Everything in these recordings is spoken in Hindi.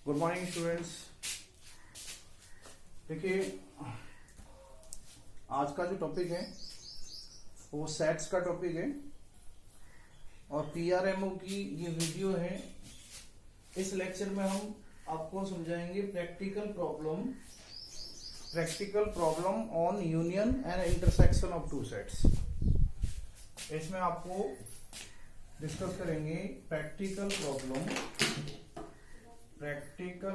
Good morning students. देखिए, आज का जो टॉपिक है वो सेट्स का टॉपिक है और पीआरएमओ की ये वीडियो है। इस लेक्चर में हम आपको समझाएंगे practical problem on union and intersection of two sets. इसमें आपको डिस्कस करेंगे practical problems of union and intersection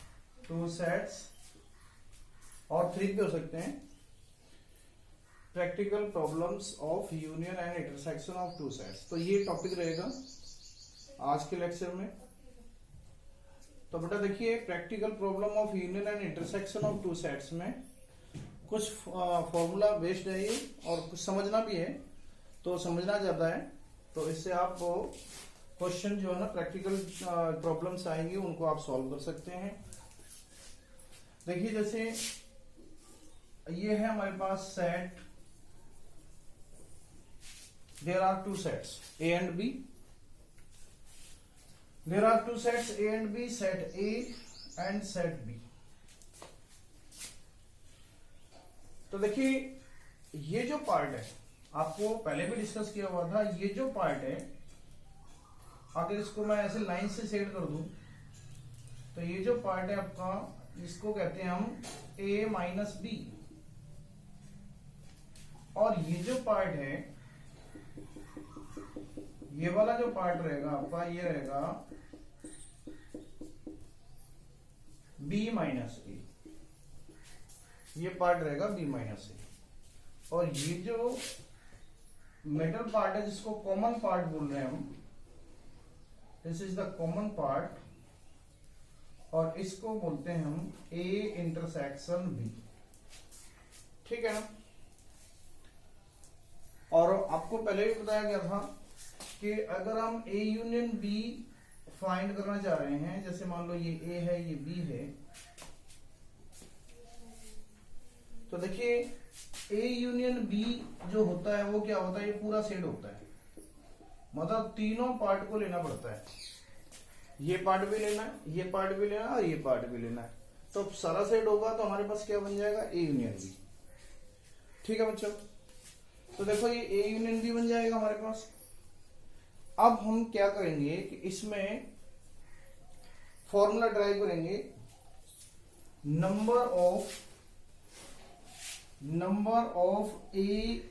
of two sets और थ्री भी हो सकते हैं। Practical problems of union and intersection of two sets, तो ये टॉपिक रहेगा आज के लेक्चर में। तो बेटा देखिए, practical problem of union and intersection of two sets में कुछ फॉर्मूला बेस्ड है ये और कुछ समझना भी है, तो समझना ज्यादा है। तो इससे आप क्वेश्चन जो है ना प्रैक्टिकल प्रॉब्लम्स आएंगे उनको आप सॉल्व कर सकते हैं। देखिए, जैसे ये है हमारे पास set, there are two sets A and B, there are two sets A and B, set A and set B. तो देखिए, ये जो पार्ट है आपको पहले भी डिस्कस किया हुआ था। ये जो पार्ट है, अगर इसको मैं ऐसे लाइन से सेट कर दूं तो ये जो पार्ट है आपका, इसको कहते हैं हम a माइनस बी, और ये जो पार्ट है, ये वाला जो पार्ट रहेगा आपका, ये रहेगा b माइनस ए, ये पार्ट रहेगा b माइनस ए। और ये जो मिडल पार्ट है जिसको कॉमन पार्ट बोल रहे हैं हम, this is the common part, और इसको बोलते हैं हम a इंटरसेक्शन b। ठीक है ना। और आपको पहले भी बताया गया था कि अगर हम a यूनियन b फाइंड करना चाह रहे हैं, जैसे मान लो ये a है ये b है, तो देखिए a यूनियन b जो होता है वो क्या होता है, ये पूरा सेट होता है। मतलब तीनों पार्ट को लेना पड़ता है, ये पार्ट भी लेना है, ये पार्ट भी लेना है और ये पार्ट भी लेना है। तो सारा सेट होगा तो हमारे पास क्या बन जाएगा, ए यूनियन बी। ठीक है बच्चों, तो देखो ये ए यूनियन बी बन जाएगा हमारे पास। अब हम क्या करेंगे कि इसमें फॉर्मूला ड्राइव करेंगे, number of A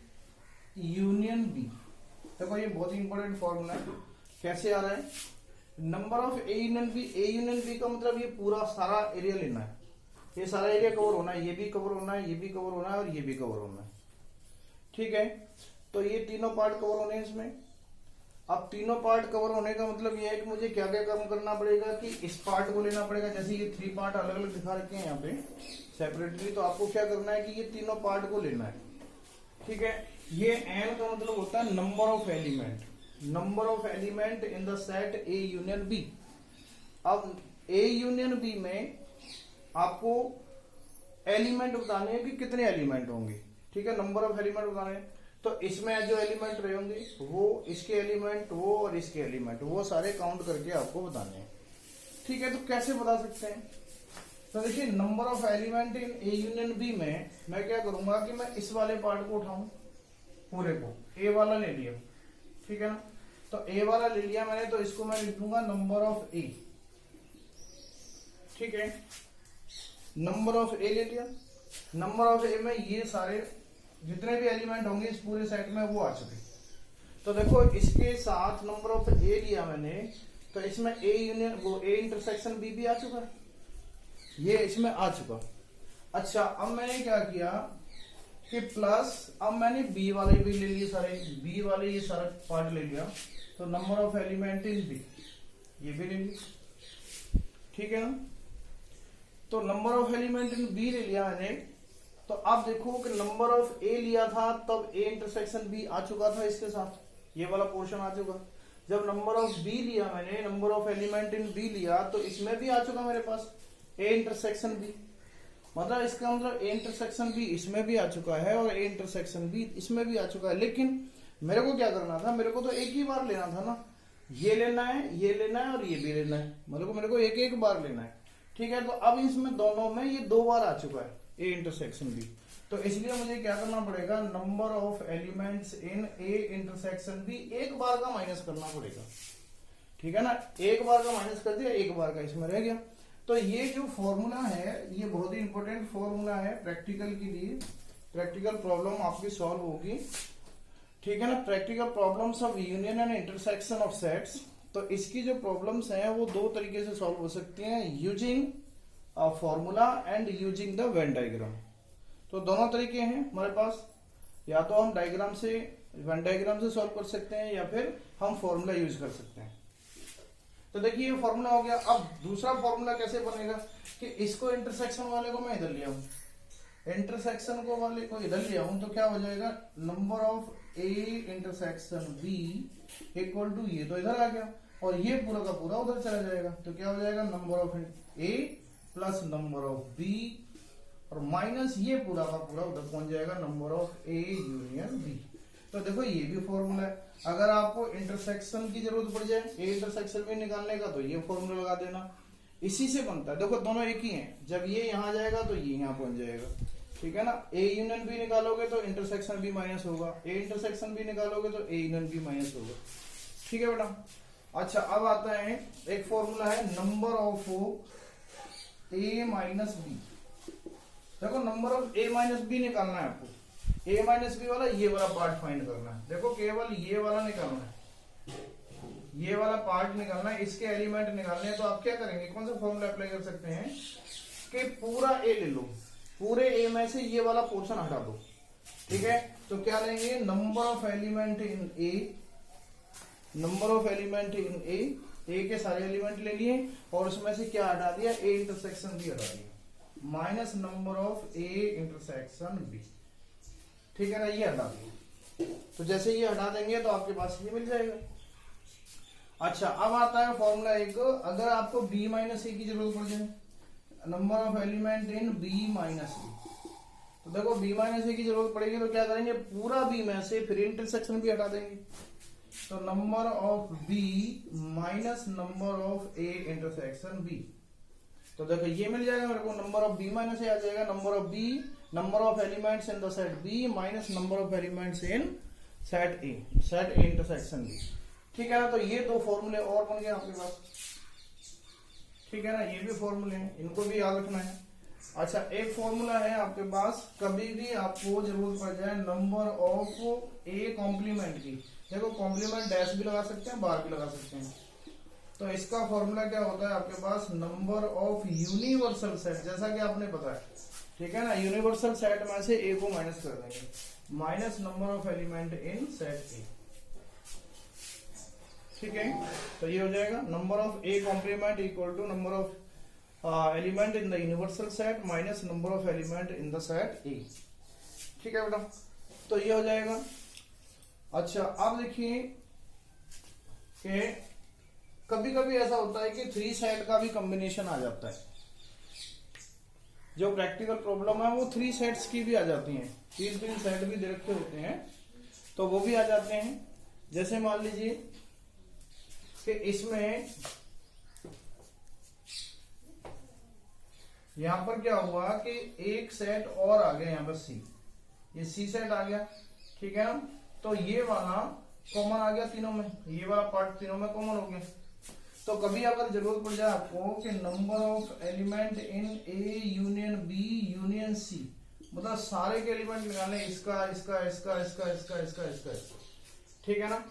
union B. देखो ये बहुत ही इंपॉर्टेंट फॉर्मूला है। कैसे आ रहा है, number of A union B. A union B का मतलब ये पूरा सारा एरिया लेना है, ये सारा एरिया कवर होना है, ये भी कवर होना है, ये भी कवर होना है और ये भी कवर होना है। ठीक है, तो ये तीनों पार्ट कवर होने हैं इसमें। अब तीनों पार्ट कवर होने का मतलब ये है कि मुझे क्या क्या काम करना पड़ेगा कि इस पार्ट को लेना पड़ेगा। जैसे ये थ्री पार्ट अलग अलग दिखा रखे हैं यहाँ पे सेपरेटली, तो आपको क्या करना है कि ये तीनों पार्ट को लेना है। ठीक है, ये एन का मतलब होता है number of element in the set A union B. अब ए यूनियन बी में आपको एलिमेंट बताने हैं कि कितने एलिमेंट होंगे। ठीक है, नंबर ऑफ एलिमेंट बताने हैं। तो इसमें जो एलिमेंट रहे होंगे वो, इसके एलिमेंट वो और इसके एलिमेंट वो सारे काउंट करके आपको बताने हैं। ठीक है, तो कैसे बता सकते हैं, तो देखिए number of element in A union B में मैं क्या करूंगा कि मैं इस वाले पार्ट को उठाऊं, पूरे को ए वाला ले लिया। ठीक है ना, तो ए वाला ले लिया मैंने, तो इसको मैं लिख दूंगा नंबर ऑफ ए। ठीक है, नंबर ऑफ ए ले लिया। नंबर ऑफ ए में ये सारे जितने भी एलिमेंट होंगे इस पूरे सेट में वो आ चुके। तो देखो इसके साथ नंबर ऑफ ए लिया मैंने, तो इसमें ए यूनियन वो ए इंटरसेक्शन बी भी आ चुका है, ये इसमें आ चुका। अच्छा, अब मैंने क्या किया कि प्लस, अब मैंने बी वाले भी ले लिए सारे, बी वाले ये सारा पार्ट ले लिया, तो number of element in B ये भी ले लिया। ठीक है ना, तो number of element in B ले लिया मैंने, तो आप देखो कि नंबर ऑफ ए लिया था तब ए इंटरसेक्शन बी आ चुका था इसके साथ, ये वाला पोर्शन आ चुका। जब नंबर ऑफ बी लिया मैंने, number of element in B लिया, तो इसमें भी आ चुका मेरे पास ए इंटरसेक्शन बी। मतलब इसका मतलब ए इंटरसेक्शन बी इसमें भी आ चुका है और ए इंटरसेक्शन बी इसमें भी आ चुका है। लेकिन मेरे को क्या करना था, मेरे को तो एक ही बार लेना था ना, ये लेना है, ये लेना है और ये भी लेना है, मतलब मेरे को एक एक बार लेना है। ठीक है, तो अब इसमें दोनों में ये दो बार आ चुका है ए इंटरसेक्शन बी, तो इसलिए मुझे क्या करना पड़ेगा, number of elements in A intersection B एक बार का माइनस करना पड़ेगा। ठीक है ना, एक बार का माइनस कर दिया, एक बार का इसमें रह गया। तो ये जो फॉर्मूला है ये बहुत ही इंपॉर्टेंट फॉर्मूला है प्रैक्टिकल के लिए, प्रैक्टिकल प्रॉब्लम आपकी सॉल्व होगी। ठीक है ना, practical problems of union and intersection of sets. तो इसकी जो प्रॉब्लम्स हैं वो दो तरीके से सॉल्व हो सकती हैं, using a formula and using the Venn diagram. तो दोनों तरीके हैं हमारे पास, या तो हम डायग्राम से, वेन डायग्राम से सॉल्व कर सकते हैं या फिर हम फॉर्मूला यूज कर सकते हैं। तो देखिए ये फॉर्मूला हो गया। अब दूसरा फॉर्मूला कैसे बनेगा कि इसको इंटरसेक्शन वाले को मैं इधर लिया हूं, इंटरसेक्शन को वाले को इधर लिया हूं, तो क्या हो जाएगा, number of A intersection B equal to ये तो इधर आ गया और ये पूरा का पूरा उधर चला जाएगा। तो क्या हो जाएगा, number of A plus number of B और माइनस ये पूरा का पूरा उधर पहुंच जाएगा, number of A union B. तो देखो ये भी फॉर्मूला है। अगर आपको इंटरसेक्शन की जरूरत पड़ जाए ए इंटरसेक्शन भी निकालने का, तो ये फॉर्मूला लगा देना, इसी से बनता है। देखो दोनों एक ही हैं, जब ये यहां जाएगा तो ये यहां पहुंच जाएगा। ठीक है ना, ए यूनियन बी निकालोगे तो इंटरसेक्शन बी माइनस होगा, ए इंटरसेक्शन बी निकालोगे तो ए यूनियन बी माइनस होगा। ठीक है बेटा। अच्छा अब आता है एक फॉर्मूला है number of A minus B. देखो number of A minus B निकालना है आपको, ए माइनस बी वाला ये वाला पार्ट फाइंड करना है। देखो केवल ये वाला निकालना है, ये वाला पार्ट निकालना है, इसके एलिमेंट निकालने हैं। तो आप क्या करेंगे, कौन सा फॉर्मूला अप्लाई कर सकते हैं कि पूरा ए ले लो, पूरे ए में से ये वाला पोर्शन हटा दो। ठीक है, तो क्या लेंगे, number of element in A, number of element in A के सारे एलिमेंट ले लिए और उसमें से क्या हटा दिया, ए इंटरसेक्शन बी हटा दिया, minus number of A intersection B. ठीक है ना, ये हटा दिया। तो जैसे ये हटा देंगे तो आपके पास ये मिल जाएगा। अच्छा अब आता है फॉर्मूला एक, अगर आपको बी माइनस ए की जरूरत पड़ जाए, number of element in B minus A, तो देखो बी माइनस ए की जरूरत पड़ेगी तो क्या करेंगे, पूरा बी में से फिर इंटरसेक्शन भी हटा देंगे। तो number of B minus number of A intersection B, तो देखो ये मिल जाएगा मेरे को, number of B minus A आ जाएगा, number of B, number of elements in the set B minus number of elements in set A, set A intersection B. ठीक है ना, तो ये दो फॉर्मूले और बन गए आपके पास। ठीक है ना, ये भी फॉर्मूले हैं, इनको भी याद रखना है। अच्छा एक फॉर्मूला है आपके पास, कभी भी आपको जरूरत पड़ जाए नंबर ऑफ ए कॉम्प्लीमेंट की, देखो कॉम्प्लीमेंट डैश भी लगा सकते हैं, बार भी लगा सकते हैं। तो इसका फॉर्मूला क्या होता है आपके पास, नंबर ऑफ यूनिवर्सल सेट, जैसा कि आपने बताया। ठीक है ना, यूनिवर्सल सेट में से ए को माइनस कर देंगे, minus number of element in set A. ठीक है, तो ये हो जाएगा number of A complement equal to number of element in the universal set minus number of element in the set A. ठीक है बेटा, तो ये हो जाएगा। अच्छा अब देखिए कि कभी कभी ऐसा होता है कि 3 सेट का भी कॉम्बिनेशन आ जाता है, जो प्रैक्टिकल प्रॉब्लम है वो 3 सेट्स की भी आ जाती हैं, 3 सेट भी दे रखे होते हैं तो वो भी आ जाते हैं। जैसे मान लीजिए कि इसमें यहां पर क्या हुआ कि एक सेट और आ गया, यहां पर सी, ये सी सेट आ गया। ठीक है ना, तो ये वाला कॉमन आ गया तीनों में, ये वाला पार्ट तीनों में कॉमन हो गया। तो कभी अगर जरूरत पड़ जाए आपको कि number of element in A union B union C, मतलब सारे के एलिमेंट निकालने, इसका इसका इसका इसका इसका इसका इसका, ठीक है ना,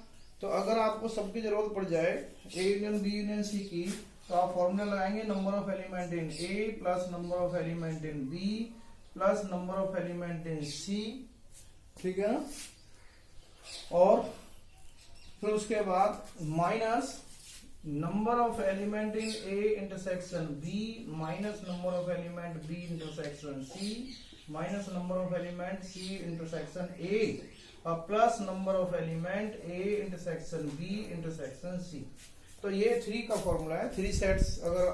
तो अगर आपको सबकी जरूरत पड़ जाए A union B union C की, तो आप फॉर्मूला लगाएंगे number of element in A plus number of element in B plus number of element in C. ठीक है ना, और फिर उसके बाद minus number of element in A intersection B minus number of element B intersection C minus number of element C intersection A और plus number of element A intersection B intersection सी। तो ये 3 का फॉर्मूला है। 3 सेट्स अगर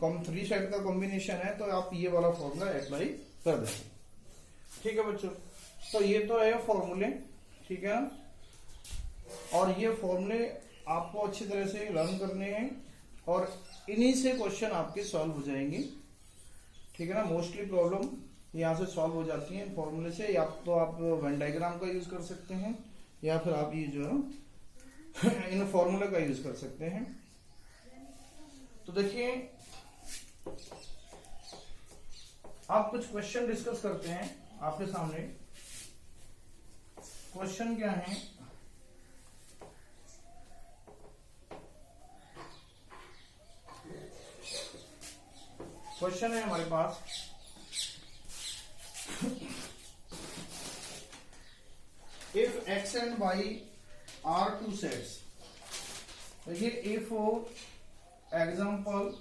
3 सेट का कॉम्बिनेशन है तो आप ये वाला फॉर्मूला अप्लाई कर देंगे। ठीक है बच्चों, तो ये तो है फॉर्मूले, ठीक है ना। और ये फॉर्मूले आपको अच्छी तरह से लर्न करने हैं और इन्हीं से क्वेश्चन आपके सॉल्व हो जाएंगे। ठीक है ना। मोस्टली प्रॉब्लम यहाँ से सॉल्व हो जाती है फॉर्मूले से, या तो आप वेन डायग्राम का यूज कर सकते हैं या फिर आप ये जो है इन फॉर्मूले का यूज कर सकते हैं। तो देखिए आप कुछ क्वेश्चन डिस्कस करते हैं आपके सामने। क्वेश्चन क्या है, क्वेश्चन है हमारे पास if x and y are 2 sets. देखिए if example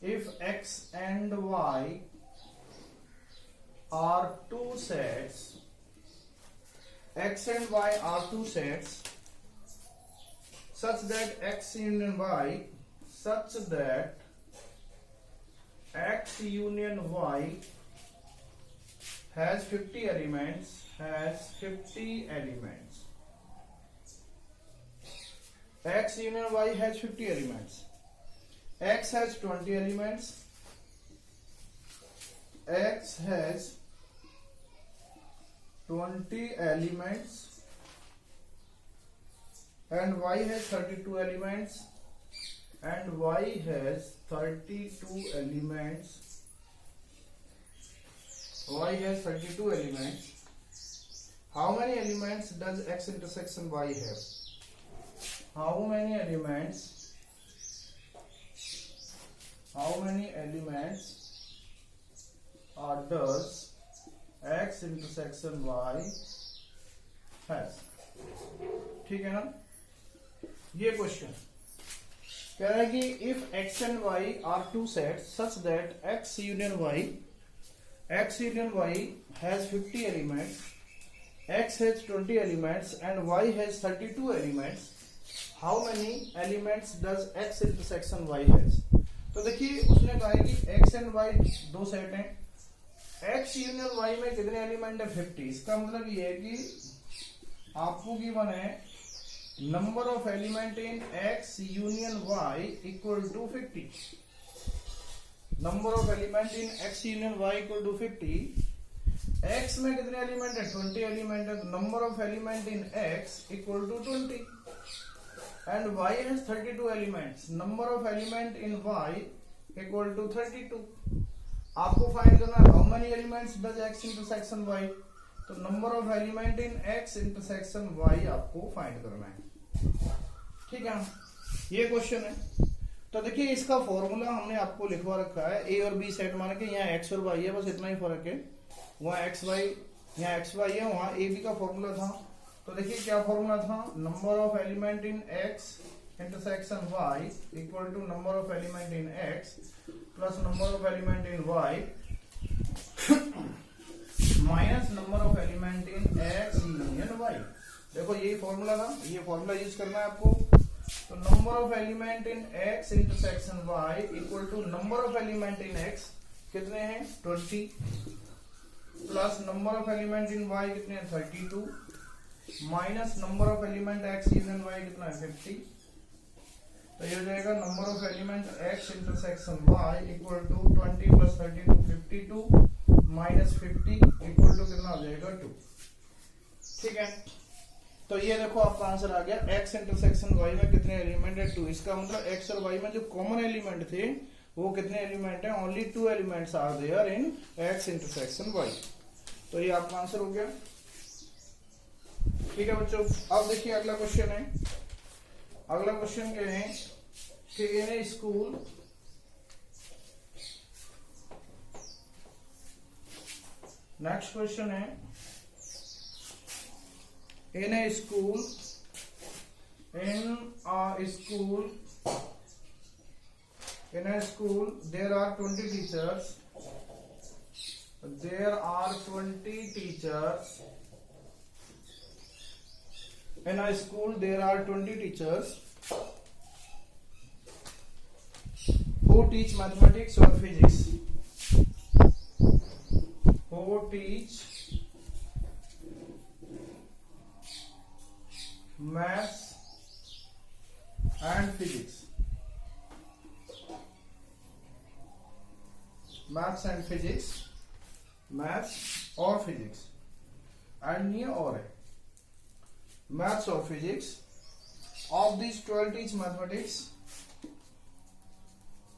if x and y are 2 sets, x and y are 2 sets such that x union y has 50 elements, x union y has 50 elements, x has 20 elements, x has 20 elements and y has 32 elements and y has 32 elements, y has 32 elements. How many elements does x intersection y have? How many elements does x intersection y has? ठीक है ना। ये क्वेश्चन कह रहा है कि if x and y are 2 sets such that x union y has 50 elements, x has 20 elements and y has 32 elements, how many elements does x intersection y has? तो देखिए उसने कहा है कि x and y 2 सेट हैं, x यूनियन y में कितने एलिमेंट है 50। इसका मतलब ये है कि आपको गिवन है number of element in x union y equal to 50। Number of element in x union y equal to 50। x में कितने एलिमेंट है 20 एलिमेंट है, तो number of element in x equal to 20 and y has 32 elements, number of element in y equal to 32। आपको फाइंड करना है how many elements does x intersection y, तो number of element in x intersection y आपको फाइंड करना है। ठीक है, ये क्वेश्चन है। तो देखिए इसका फॉर्मूला हमने आपको लिखवा रखा है, a और b सेट मान के, यहाँ x और y है, बस इतना ही फर्क है। वहाँ xy, यहाँ xy है, वहाँ a b का फॉर्मूला था। तो देखिए क्या फॉर्मूला था, number of element in x intersection y equal to number of element in x plus number of element in y minus number of element in x union y। देखो यही फॉर्मूला था, ये फॉर्मूला यूज करना है आपको। तो number of element in x intersection y equal to number of element in x कितने हैं 20 plus number of element in y कितने हैं 32 minus number of element x union y कितना है 50। तो ये हो जाएगा number of element x intersection y equal to 20 plus 32 52 minus 50 equal to कितना हो जाएगा 2। ठीक है, तो ये देखो आपका आंसर आ गया, x इंटरसेक्शन y में कितने एलिमेंट है 2। इसका मतलब x और y में जो कॉमन एलिमेंट थे वो कितने एलिमेंट है, only 2 elements are there in x intersection y। तो ये आपका आंसर हो गया। ठीक है बच्चों, अब देखिए अगला क्वेश्चन है। अगला क्वेश्चन क्या है कि in a school next question है, in a school there are 20 teachers there are 20 teachers. In a school, there are 20 teachers who teach mathematics or physics. Who teach maths and physics. Maths and physics. Maths or physics. And ये और है maths or physics. Of these 12 teach mathematics.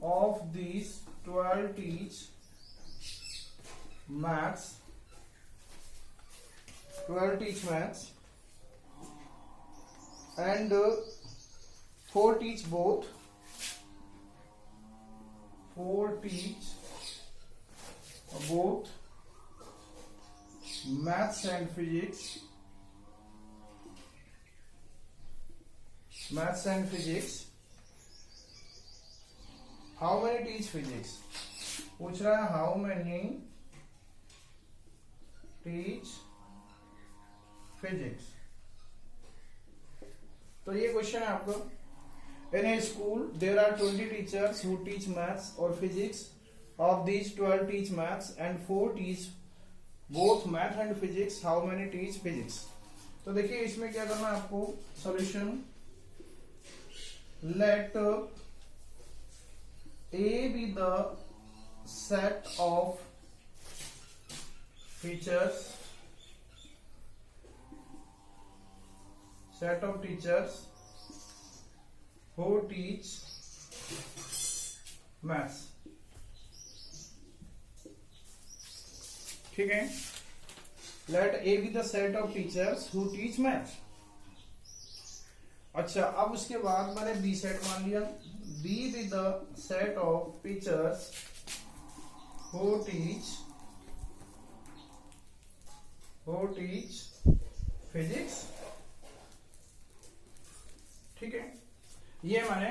Of these 12 teach maths. 12 teach maths. And 4 teach both. 4 teach both maths and physics. Maths and physics. How many teach physics? पूछ रहा है how many teach physics. तो ये क्वेश्चन है आपका. In a school there are 20 teachers who teach maths or physics. Of these 12 teach maths and 4 teach both math and physics. How many teach physics? तो देखिए इसमें क्या करना है आपको. Solution. Let A be the set of teachers who teach maths. ठीक है. Let A be the set of teachers who teach maths. अच्छा, अब उसके बाद मैंने बी सेट मान लिया. B be the set of teachers who teach physics. ठीक है. ये मैंने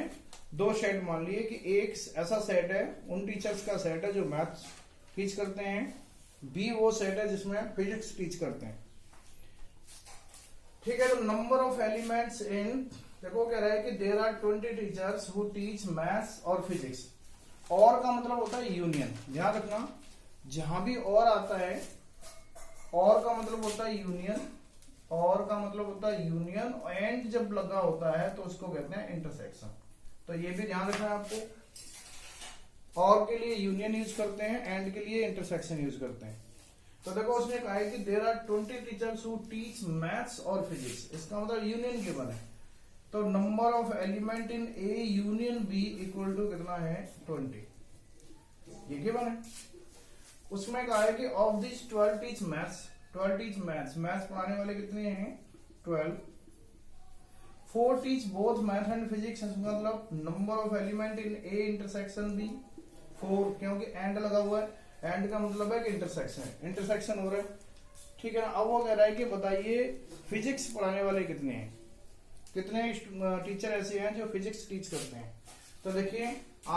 दो सेट मान लिए कि एक ऐसा सेट है उन टीचर्स का सेट है जो मैथ्स टीच करते हैं. बी वो सेट है जिसमें फिजिक्स टीच करते हैं. ठीक है. तो नंबर ऑफ एलिमेंट्स इन, देखो कह रहा है कि there are 20 teachers who teach maths और फिजिक्स. और का मतलब होता है यूनियन. ध्यान रखना, जहां भी और आता है और का मतलब होता है यूनियन. और का मतलब होता है यूनियन. एंड जब लगा होता है तो उसको कहते हैं इंटरसेक्शन. तो ये भी ध्यान रखना है आपको. और के लिए यूनियन यूज करते हैं, एंड के लिए इंटरसेक्शन यूज करते हैं. तो देखो उसने कहा है कि there are 20 teachers who teach maths और फिजिक्स. इसका मतलब यूनियन गिवन है. तो number of element in A union B equal to कितना है 20. ये गिवन है. उसमें कहा है कि of this 12 teach maths. 12 teach maths. Maths पढ़ाने वाले कितने हैं 12. 4 teach both math and physics. मतलब number of element in A intersection B 4, क्योंकि एंड लगा हुआ है. एंड का मतलब है कि इंटरसेक्शन हो रहा है. ठीक है ना. अब वो कह रहा है कि बताइए फिजिक्स पढ़ाने वाले कितने हैं. कितने टीचर ऐसे हैं जो फिजिक्स टीच करते हैं. तो देखिए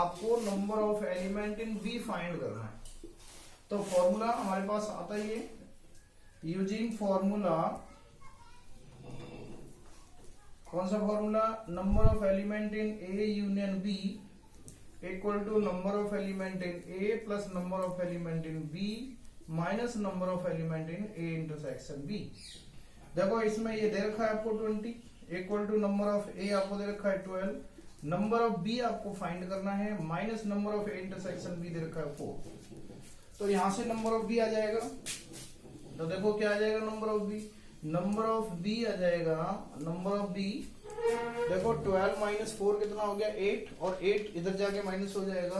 आपको number of element in B find करना है. तो फॉर्मूला हमारे पास आता ही है. यूजिंग फॉर्मूला, कौन सा formula. Number of element in A union B equal to number of element in A plus number of element in B minus number of element in A intersection B. देखो इसमें ये दे रखा है आपको 20 equal to number of A आपको दे रखा है 12. नंबर ऑफ बी आपको फाइंड करना है minus number of A intersection B दे रखा है 4. तो यहां से नंबर ऑफ बी आ जाएगा. तो देखो क्या आ जाएगा number of B. Number of B आ जाएगा. नंबर ऑफ बी देखो 12 माइनस 4 कितना हो गया 8. और 8 इधर जाके माइनस हो जाएगा.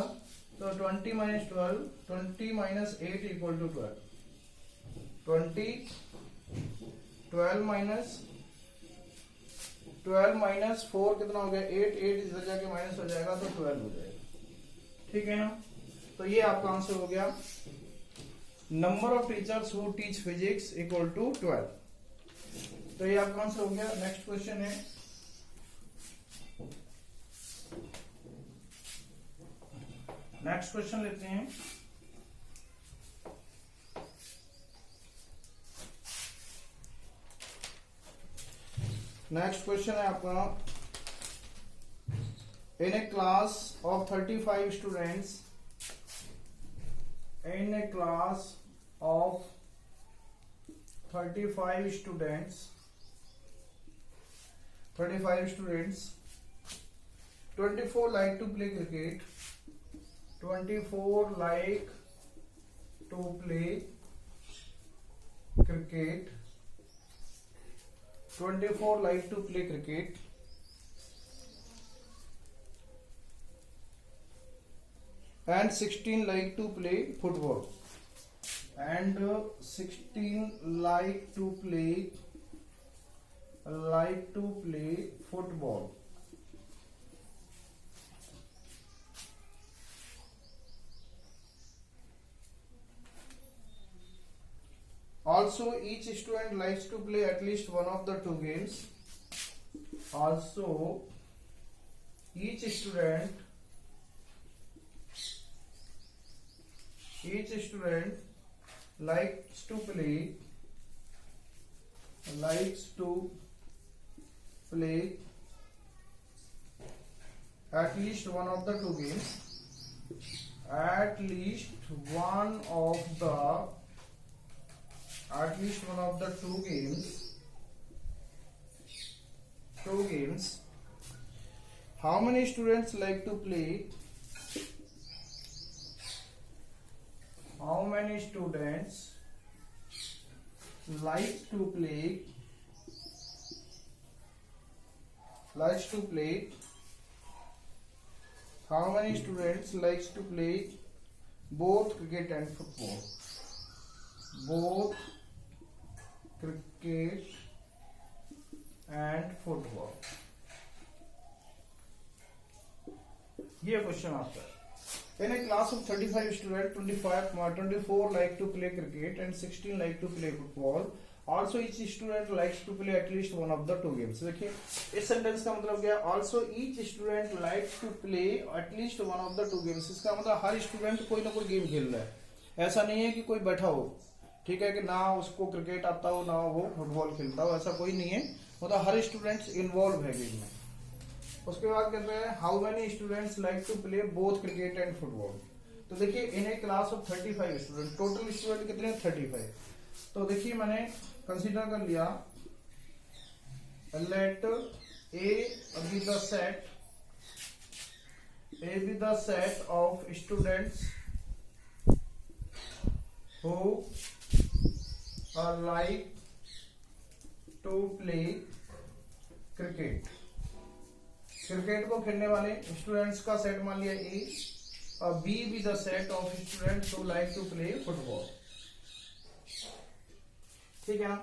तो 20 minus 12, 20 minus 8 equal to 12. 20 12 minus 4 कितना हो गया 8. 8 इधर जाके माइनस हो जाएगा तो 12 हो जाएगा. ठीक है ना. तो ये आपका आंसर हो गया. Number of teachers who teach physics equal to 12. तो ये आपका आंसर हो गया. नेक्स्ट क्वेश्चन है. नेक्स्ट क्वेश्चन लेते हैं. नेक्स्ट क्वेश्चन है आपका, in a class of 35 students, in a class of 35 students 24 like to play cricket, 24 like to play cricket, 24 like to play cricket, and 16 like to play football, and 16 like to play football. Also each student likes to play at least one of the two games. Also each student likes to play at least one of the two games, at least one of the two games. How many students like to play? How many students like to play how many students likes to play both cricket and football? Both cricket and football. ये क्वेश्चन आता है, in a class of 35 students, 24 like to play cricket and 16 like to play football. Also each student likes to play at least one of the two games. देखिए इस सेंटेंस का मतलब क्या है, also each student likes to play at least one of the two games. इसका मतलब हर स्टूडेंट कोई ना कोई गेम खेल रहा है, ऐसा नहीं है कि कोई बैठा हो, ठीक है, कि ना उसको क्रिकेट आता हो ना वो फुटबॉल खेलता हो, ऐसा कोई नहीं है, मतलब हर स्टूडेंट इन्वॉल्व है गेम में। उसके बाद कहते हैं how many students like to play both cricket and football. तो देखिए in a class of 35 student, total student कितने हैं 35। तो देखिए मैंने कंसीडर कर लिया, let A be the set of students who are like to play cricket. Cricket को खेलने वाले स्टूडेंट्स का सेट मान लिया ए, और बी भी the set of students who like to play football, ठीक है ना।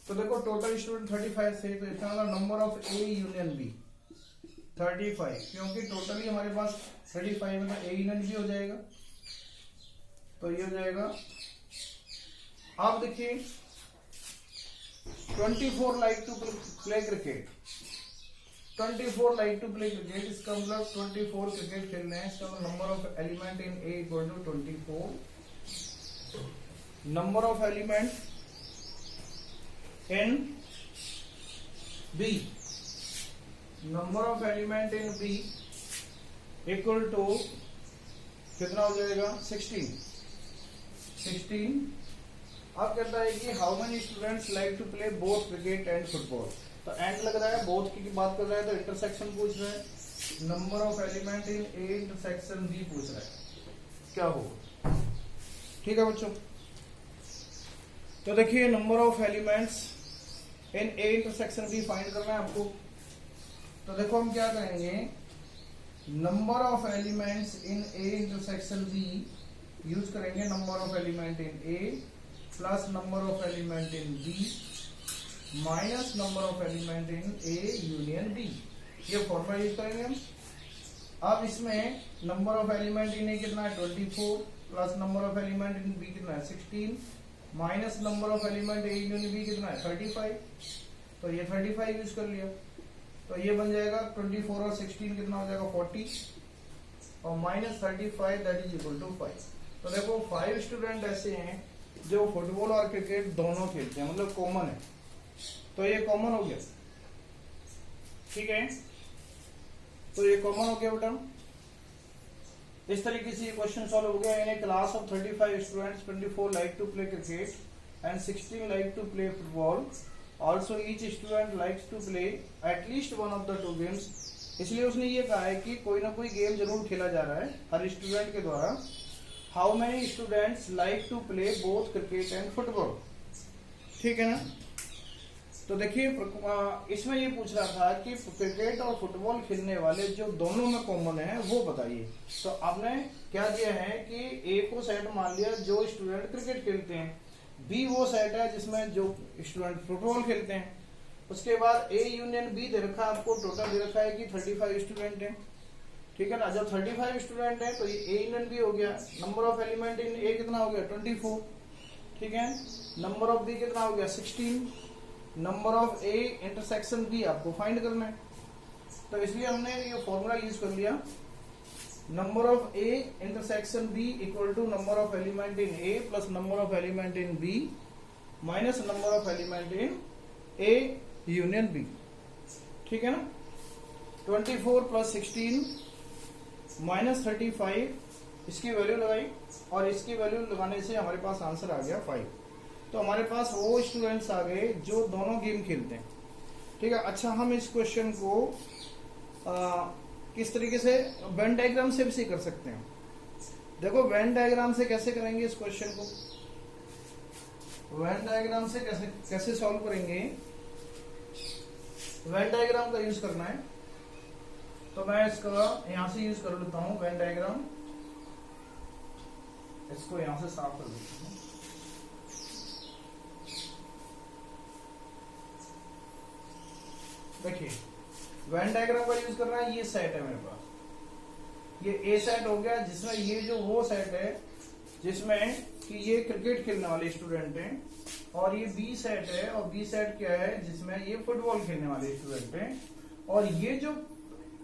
तो देखो टोटल स्टूडेंट 35 थे, तो इसका मतलब number of A union B 35, क्योंकि टोटली हमारे पास 35 मतलब ए यूनियन बी हो जाएगा, तो ये हो जाएगा। अब देखिए 24 like to play cricket, 24 like to play cricket, इसका मतलब 24 क्रिकेट खेलने हैं, इसका मतलब number of element in A equal to 24, number of element in B, number of element in B equal to कितना हो जाएगा 16। अब कहता है कि how many students like to play both cricket and football. तो एंड लग रहा है, बोथ की बात कर रहा है, तो इंटरसेक्शन पूछ रहा है, number of element in A intersection B पूछ रहा है, क्या होगा, ठीक है बच्चों। तो देखिए number of elements in A intersection B find करना है आपको। तो देखो हम क्या करेंगे, number of elements in A intersection B use करेंगे number of element in A plus number of element in B minus number of element in A union B, ये फॉर्मूला यूज करेंगे हम। अब इसमें number of element in A कितना है 24 plus number of element in B कितना है 16 minus number of element A union B कितना है 35, तो ये 35 यूज कर लिया, तो ये बन जाएगा 24 और 16 कितना हो जाएगा 40 और minus 35 that is equal to 5। तो देखो 5 स्टूडेंट ऐसे हैं जो फुटबॉल और क्रिकेट दोनों खेलते हैं, मतलब कॉमन है, तो ये कॉमन हो गया। ठीक है, तो ये कॉमन हो गया बेटा। इस तरीके से ये क्वेश्चन सॉल्व हो गया। In a class of 35 students 24 like to play cricket and 16 like to play football. Also each student likes to play at least one of the two games. इसलिए उसने ये कहा है कि कोई ना कोई गेम जरूर खेला जा रहा है हर स्टूडेंट के द्वारा। How many students like to play both cricket and football. ठीक है ना। तो देखिए इसमें ये पूछ रहा था कि क्रिकेट और फुटबॉल खेलने वाले जो दोनों में कॉमन है वो बताइए। तो आपने क्या दिया है कि ए को सेट मान लिया जो स्टूडेंट क्रिकेट खेलते हैं, बी वो सेट है जिसमें जो स्टूडेंट फुटबॉल खेलते हैं। उसके बाद ए यूनियन बी दे रखा है आपको, टोटल दे रखा है कि 35 स्टूडेंट है। ठीक है ना। जब 35 स्टूडेंट है तो ये ए यूनियन बी हो गया। Number of element in A कितना हो गया 24। ठीक है। नंबर ऑफ बी कितना हो गया 16। Number of A intersection B आपको फाइंड करना है। तो इसलिए हमने ये फॉर्मूला यूज कर लिया, number of A intersection B equal to number of element in A plus number of element in B minus number of element in A union B. ठीक है ना। 24 प्लस 16 माइनस 35, इसकी वैल्यू लगाई और इसकी वैल्यू लगाने से हमारे पास आंसर आ गया 5। तो हमारे पास वो स्टूडेंट्स आ गए जो दोनों गेम खेलते हैं। ठीक है। अच्छा, हम इस क्वेश्चन को किस तरीके से वेन डायग्राम से भी कर सकते हैं। देखो वेन डायग्राम से कैसे करेंगे इस क्वेश्चन को, वेन डायग्राम से कैसे सॉल्व करेंगे। वेन डायग्राम का यूज करना है तो मैं इसका यहां से यूज कर लेता हूं वेन डायग्राम। इसको यहां से साफ कर देता हूं। देखिए वेन डायग्राम का यूज करना है। ये सेट है मेरे पास, ये ए सेट हो गया जिसमें ये जो वो सेट है जिसमें कि ये क्रिकेट खेलने वाले स्टूडेंट हैं, और ये बी सेट है और बी सेट क्या है जिसमें ये फुटबॉल खेलने वाले स्टूडेंट हैं, और ये जो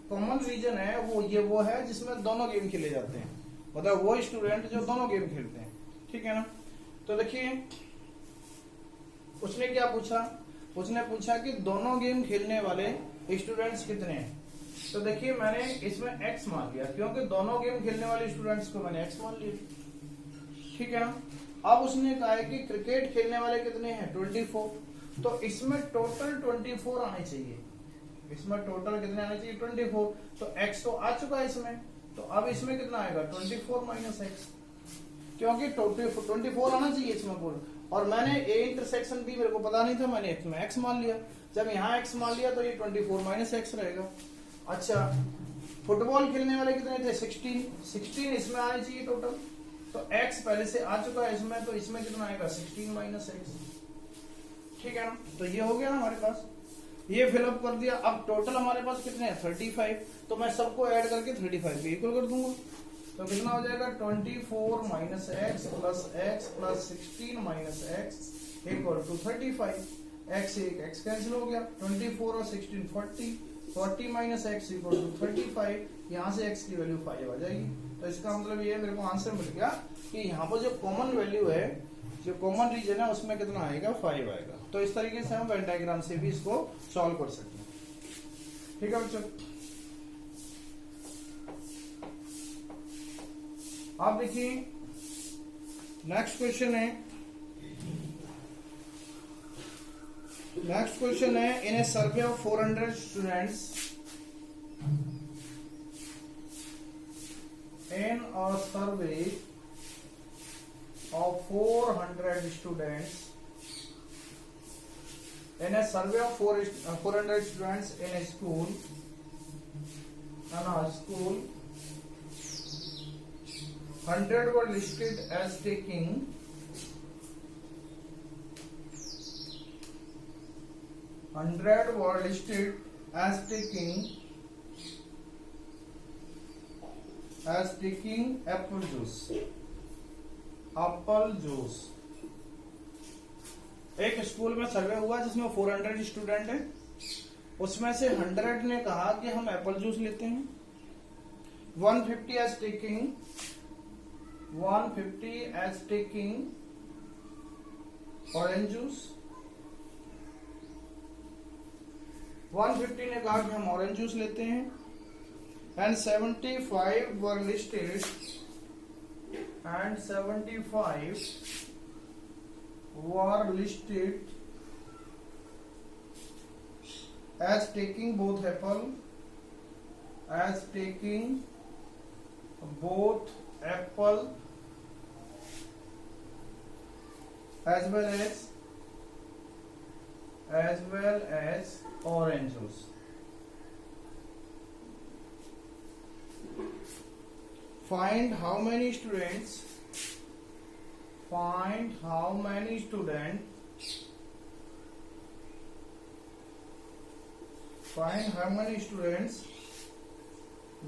कॉमन रीजन है वो है जिसमें दोनों गेम खेले जाते हैं, मतलब वो स्टूडेंट जो दोनों गेम खेलते हैं। ठीक है ना। तो देखिए उसने क्या पूछा, उसने पूछा कि दोनों गेम खेलने वाले स्टूडेंट्स कितने हैं। तो देखिए मैंने इसमें x मान लिया क्योंकि दोनों गेम खेलने वाले स्टूडेंट्स को मैंने x मान लिया। ठीक है ना। अब उसने कहा है कि क्रिकेट खेलने वाले कितने हैं 24। तो इसमें टोटल 24 आने चाहिए, इसमें टोटल कितने आने चाहिए 24। तो x तो आ चुका है इसमें, तो अब इसमें कितना आएगा 24 माइनस एक्स, क्योंकि 24 आना चाहिए इसमें पूरा। और मैंने ए इंटरसेक्शन बी मेरे को पता नहीं था, मैंने इसमें x मान लिया। जब यहाँ x मान लिया तो ये 24 माइनस एक्स रहेगा। अच्छा, फुटबॉल खेलने वाले कितने थे 16 इसमें आने चाहिए टोटल। तो x पहले से आ चुका है इसमें, तो इसमें कितना आएगा 16 माइनस एक्स। ठीक है ना। तो ये हो गया ना हमारे पास, ये फिलअप कर दिया। अब टोटल हमारे पास कितने हैं 35, तो मैं सबको ऐड करके 35 पे इक्वल कर दूंगा। तो कितना हो जाएगा 24 minus x plus 16 minus x equal to 35। X से एक एक्स कैंसिल हो गया, 24 और 16 40 माइनस एक्स इक्वल टू 35। यहाँ से एक्स की वैल्यू 5 आ जाएगी। तो इसका मतलब ये मेरे को आंसर मिल गया कि यहाँ पर जो कॉमन वैल्यू है, जो कॉमन रीजन है उसमें कितना आएगा 5 आएगा। तो इस तरीके से हम वेन डायग्राम से भी इसको सॉल्व कर सकते हैं। ठीक है बच्चों। आप देखिए नेक्स्ट क्वेश्चन है, in a survey of 400 students in a survey of 400 students in a survey of 400 students in a school 100 were listed as taking 100 were listed as taking apple juice। एक स्कूल में सर्वे हुआ जिसमें 400 स्टूडेंट है, उसमें से 100 ने कहा कि हम एप्पल जूस लेते हैं, 150 as taking ऑरेंज जूस, 150 ने कहा कि हम ऑरेंज जूस लेते हैं, and 75 were listed, and 75 were listed as taking both apple as well as orange juice. Find how many students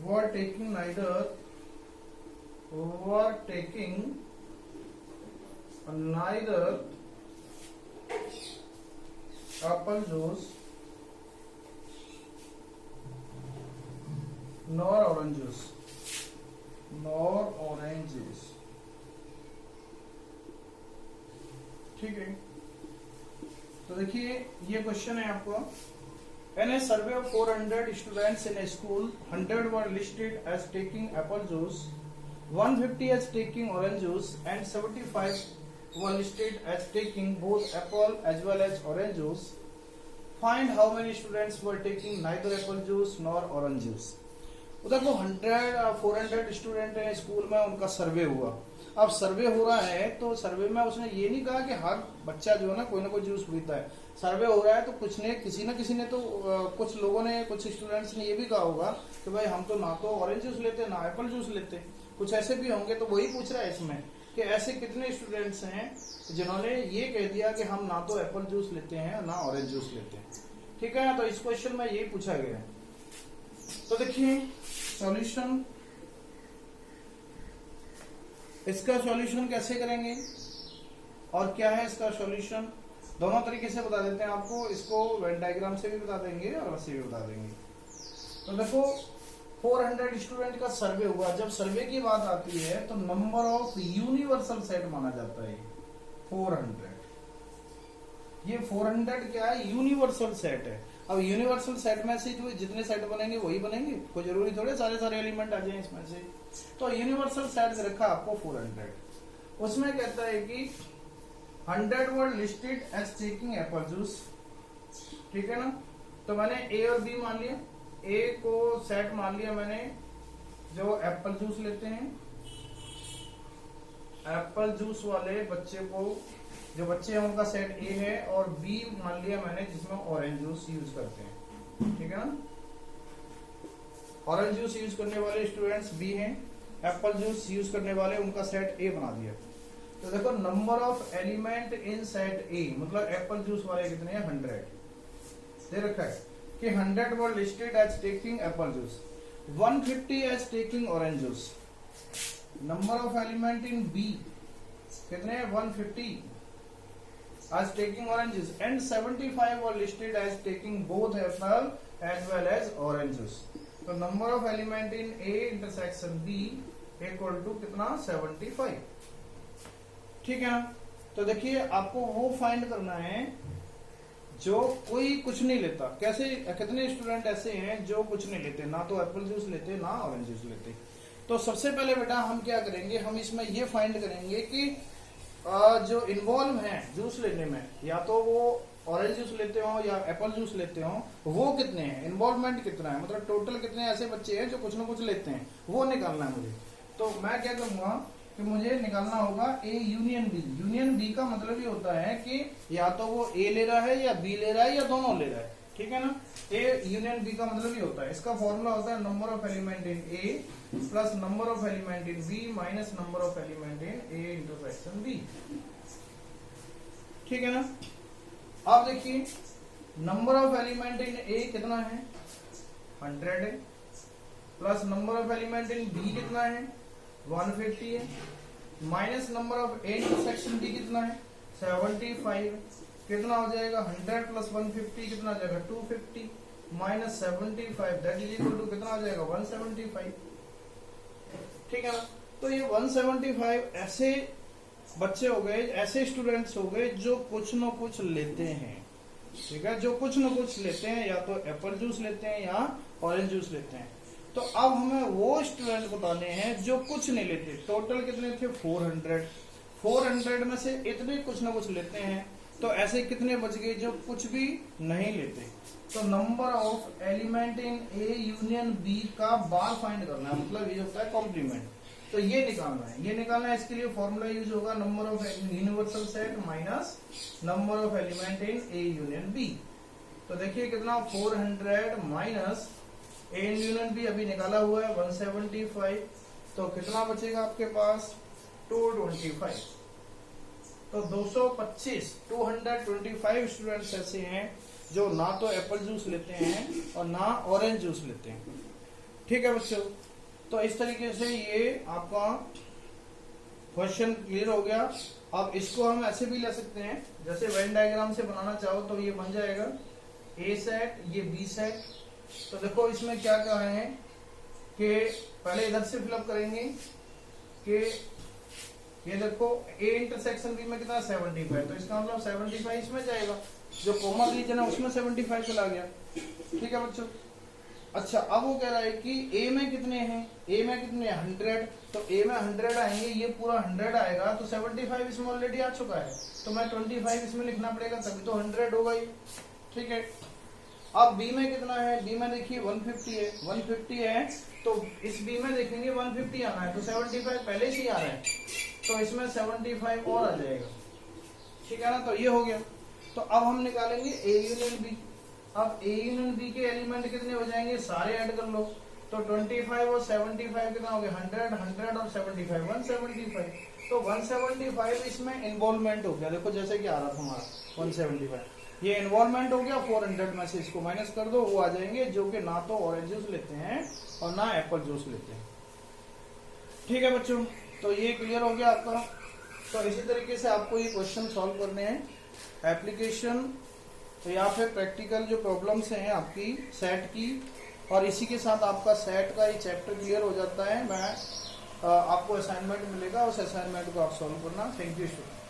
were taking neither apple juice nor orange juice. ठीक है, तो देखिए ये क्वेश्चन है आपको। In a survey of 400 students in a school, 100 were listed as taking apple juice, 150 as taking orange juice, and 75 were listed as taking both apple as well as orange juice. Find how many students were taking neither apple juice nor orange juice. उधर को 400 स्टूडेंट है स्कूल में, उनका सर्वे हुआ। अब सर्वे हो रहा है तो सर्वे में उसने ये नहीं कहा कि हर बच्चा जो है ना कोई जूस पीता है। सर्वे हो रहा है तो किसी ने तो कुछ लोगों ने, कुछ स्टूडेंट्स ने ये भी कहा होगा कि भाई हम तो ना तो ऑरेंज जूस लेते ना एप्पल जूस लेते, कुछ ऐसे भी होंगे। तो वही पूछ रहा है इसमें कि ऐसे कितने स्टूडेंट्स हैं जिन्होंने ये कह दिया कि हम ना तो एप्पल जूस लेते हैं ना ऑरेंज जूस लेते हैं। ठीक है, तो इस क्वेश्चन में यही पूछा गया है। तो देखिए सॉल्यूशन, इसका सॉल्यूशन कैसे करेंगे और क्या है इसका सॉल्यूशन, दोनों तरीके से बता देते हैं आपको। इसको वेन डायग्राम से भी बता देंगे और वैसे भी बता देंगे। तो देखो 400 स्टूडेंट का सर्वे हुआ। जब सर्वे की बात आती है तो नंबर ऑफ यूनिवर्सल सेट माना जाता है 400। ये 400 क्या है, यूनिवर्सल सेट है। अब यूनिवर्सल सेट में से जो जितने सेट बनेंगे वही बनेंगे, कोई जरूरी थोड़े सारे एलिमेंट आ जाए इसमें से। तो यूनिवर्सल सेट दे रखा आपको 400। उसमें कहता है कि 100 were listed as taking apple juice. ठीक है ना, तो मैंने ए और बी मान लिया। ए को सेट मान लिया मैंने जो एप्पल जूस लेते हैं, एप्पल जूस वाले बच्चे को, जो बच्चे हैं उनका सेट ए है, और बी मान लिया मैंने जिसमें ऑरेंज जूस यूज करते हैं। ठीक है ना, ऑरेंज जूस यूज करने वाले स्टूडेंट्स बी हैं, एप्पल जूस यूज करने वाले उनका सेट ए बना दिया। तो देखो number of element in set ए, मतलब एप्पल जूस वाले कितने हैं, 100 दे रखा है कि 100 were listed as taking apple juice, 150 as taking orange juice. Number of element in B कितने हैं, 150 as taking orange juice, and 75 were listed as taking both apple as well as orange juice. तो number of element in A intersection B equal to कितना, 75। ठीक है ना, तो देखिए आपको वो फाइंड करना है जो कोई कुछ नहीं लेता। कैसे, कितने स्टूडेंट ऐसे हैं जो कुछ नहीं लेते, ना तो एप्पल जूस लेते ना ऑरेंज जूस लेते। तो सबसे पहले बेटा हम क्या करेंगे, हम इसमें ये फाइंड करेंगे कि जो इन्वॉल्व हैं जूस लेने में, या तो वो ऑरेंज जूस लेते हो या एप्पल जूस लेते हो, वो कितने हैं, इन्वॉल्वमेंट कितना है, मतलब टोटल कितने ऐसे बच्चे हैं जो कुछ ना कुछ लेते हैं, वो निकालना है मुझे। तो मैं क्या करूंगा कि मुझे निकालना होगा A union B. Union B का मतलब ये होता है कि या तो वो ए ले रहा है या बी ले रहा है या दोनों ले रहा है। ठीक है ना, ए यूनियन बी का मतलब ये होता है, इसका फॉर्मूला होता है number of element in A plus number of element in B minus number of element in A intersection B. ठीक है ना, अब देखिए number of element in A कितना है, 100 है, plus number of element in B कितना है, 150 है, minus number of A intersection B कितना है, 75। कितना हो जाएगा, 100 प्लस 150 कितना हो जाएगा, 250 minus 75 that is equal to कितना हो जाएगा, 175। ठीक है ना, तो ये 175 ऐसे बच्चे हो गए, ऐसे स्टूडेंट्स हो गए जो कुछ न कुछ लेते हैं। ठीक है, जो कुछ न कुछ लेते हैं, या तो एप्पल जूस लेते हैं या ऑरेंज जूस लेते हैं। तो अब हमें वो स्टूडेंट बताने हैं जो कुछ नहीं लेते। टोटल कितने थे? 400। 400 में से इतने कुछ न कुछ लेते हैं, तो ऐसे कितने बच गए जो कुछ भी नहीं लेते? तो number of element in A union B का बार फाइंड करना है, मतलब ये होता है कॉम्प्लीमेंट। तो ये निकालना है, ये निकालना है। इसके लिए फॉर्मूला यूज होगा number of universal set minus number of element in A union B. तो देखिए कितना, 400 माइनस ए यूनियन बी अभी निकाला हुआ है 175, तो कितना बचेगा आपके पास? 225। तो 225 स्टूडेंट्स ऐसे हैं जो ना तो एप्पल जूस लेते हैं और ना ऑरेंज जूस लेते हैं। ठीक है बच्चों, तो इस तरीके से ये आपका क्वेश्चन क्लियर हो गया। अब इसको हम ऐसे भी ले सकते हैं, जैसे वेन डायग्राम से बनाना चाहो तो ये बन जाएगा ए सेट, ये बी सेट। तो देखो इसमें क्या कहा है कि पहले इधर से फिलअप करेंगे कि ये देखो ए इंटरसेक्शन बी में कितना 75, तो इसका मतलब 75 इसमें जाएगा, जो कॉमन रीजन है उसमें 75 चला गया। ठीक है बच्चों। अच्छा, अब वो कह रहा है कि ए में कितने हैं? ए में कितने? 100। तो ए में 100 आएंगे, ये पूरा 100 आएगा, तो 75 इसमें ऑलरेडी आ चुका है, तो मैं 25 इसमें लिखना पड़ेगा, तभी तो 100 होगा ही। ठीक है। अब बी में कितना है? बी में देखिए 150 है, 150 है, तो इस बी में देखेंगे 150 आना है, तो 75 पहले से ही आ रहा है, तो इसमें 75 और आ जाएगा। ठीक है ना, तो ये हो गया। तो अब हम निकालेंगे ए यूनियन बी। अब ए यूनियन बी के एलिमेंट कितने हो जाएंगे? सारे ऐड कर लो, तो 25 और 75 कितना हो गया? 100, 100 और 75, 175। तो 175 इसमें इन्वॉल्वमेंट हो गया, देखो जैसे कि आ रहा था हमारा 175, ये इन्वॉल्वमेंट हो गया। 400 में से इसको माइनस कर दो, वो आ जाएंगे जो कि ना तो ऑरेंज जूस लेते हैं और ना एप्पल जूस लेते हैं। ठीक है बच्चों, तो ये क्लियर हो गया आपका। तो इसी तरीके से आपको ये क्वेश्चन सॉल्व करने हैं, एप्लीकेशन तो या फिर प्रैक्टिकल जो प्रॉब्लम्स हैं आपकी सेट की, और इसी के साथ आपका सेट का ये चैप्टर क्लियर हो जाता है। मैं आपको असाइनमेंट मिलेगा, उस असाइनमेंट को आप सॉल्व करना। Thank you student.